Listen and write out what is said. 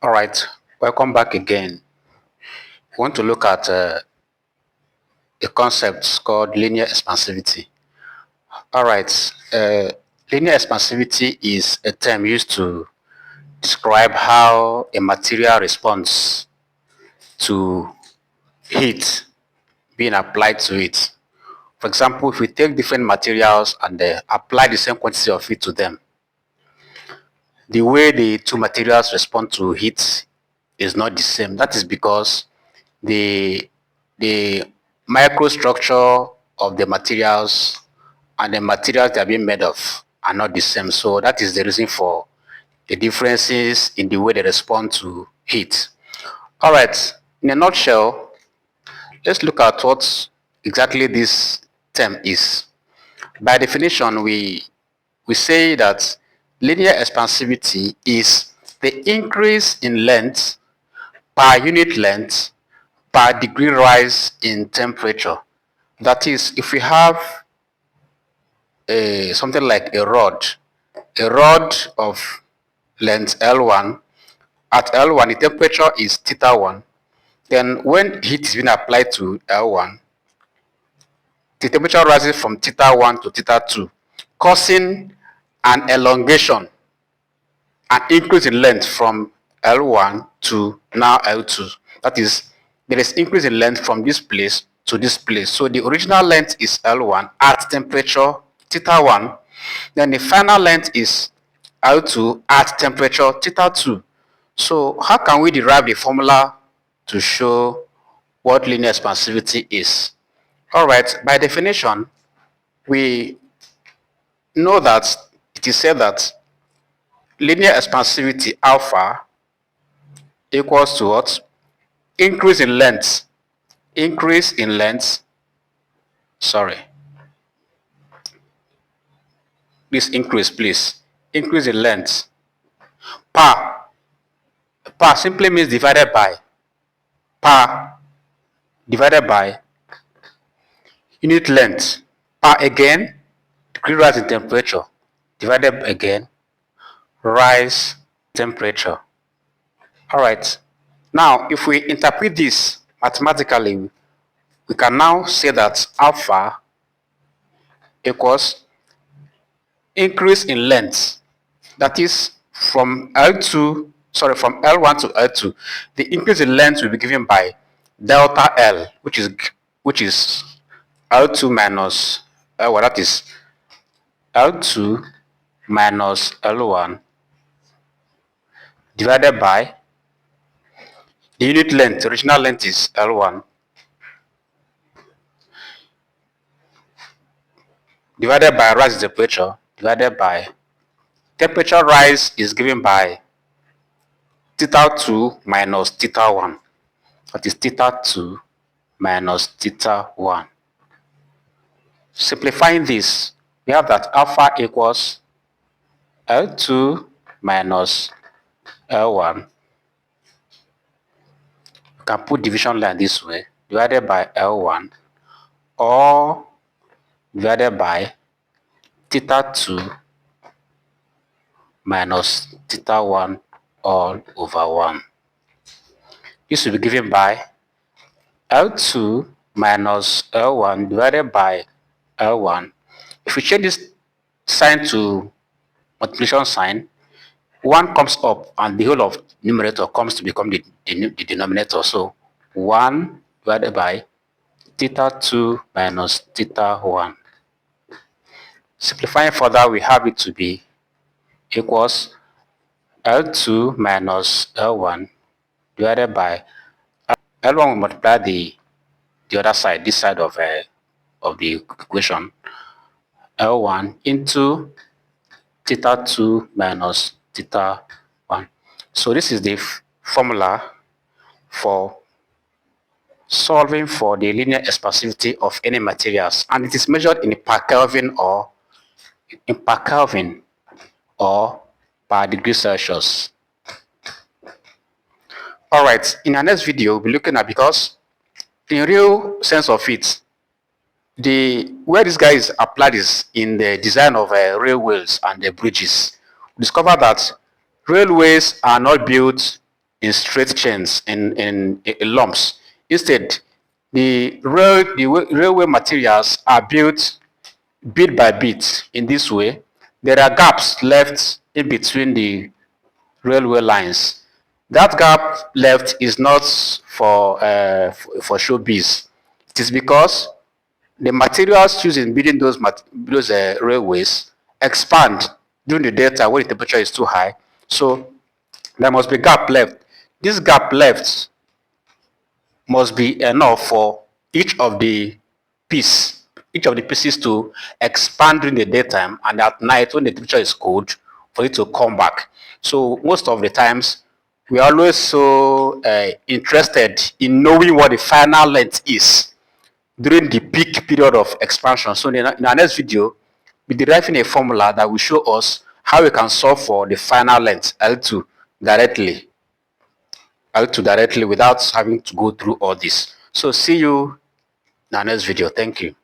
All right, welcome back again. We want to look at a concept called linear expansivity. All right, linear expansivity is a term used to describe how a material responds to heat being applied to it. For example, if we take different materials and apply the same quantity of heat to them, the way the two materials respond to heat is not the same. That is because the the microstructure of the materials and the materials they are being made of are not the same. So that is the reason for the differences in the way they respond to heat. All right, in a nutshell, let's look at what exactly this term is. By definition, we say that linear expansivity is the increase in length per unit length per degree rise in temperature. That is, if we have something like a rod of length L1, at L1 the temperature is theta 1, then when heat is being applied to L1, the temperature rises from theta 1 to theta 2, causing an elongation, an increase in length from L1 to now L2. That is, there is increase in length from this place to this place. So the original length is L1 at temperature theta 1. Then the final length is L2 at temperature theta 2. So how can we derive the formula to show what linear expansivity is? All right, by definition, we know that it is said that linear expansivity alpha equals to what? Increase in length. Increase in length. Sorry. Please increase, please. Increase in length. Per. Per simply means divided by. Per divided by unit length. Per again, degree rise in temperature. Divided again, rise temperature. All right. Now, if we interpret this mathematically, we can now say that alpha equals increase in length. That is from from L1 to L2. The increase in length will be given by delta L, which is L2 minus L1. That is L2 minus L1 divided by the unit length. Original length is L1 divided by rise in temperature divided by temperature rise is given by theta 2 minus theta 1. That is theta 2 minus theta 1. Simplifying this, we have that alpha equals L2 minus L1. You can put division line this way, divided by L1, or divided by theta 2 minus theta 1 all over 1. This will be given by L2 minus L1 divided by L1. If we change this sign to multiplication sign, 1 comes up and the whole of numerator comes to become the denominator. So 1 divided by theta 2 minus theta 1. Simplifying further, we have it to be equals L2 minus L1 divided by L1 will multiply the other side, this side of the equation, L1 into theta 2 minus theta 1. So this is the formula for solving for the linear expansivity of any materials, and it is measured in per Kelvin or per degree Celsius. All right, in our next video, we'll be looking at, because in real sense of it, where this guy is applied is in the design of railways and the bridges. We discover that railways are not built in straight chains, in lumps. Instead, railway materials are built bit by bit. In this way, there are gaps left in between the railway lines. That gap left is not for showbiz. It is because the materials used in building those railways expand during the daytime when the temperature is too high. So there must be gap left. This gap left must be enough for each of the pieces to expand during the daytime, and at night when the temperature is cold for it to come back. So most of the times we are always so interested in knowing what the final length is during the peak period of expansion. So in our next video, we're deriving a formula that will show us how we can solve for the final length directly, L2 directly without having to go through all this. So see you in our next video. Thank you.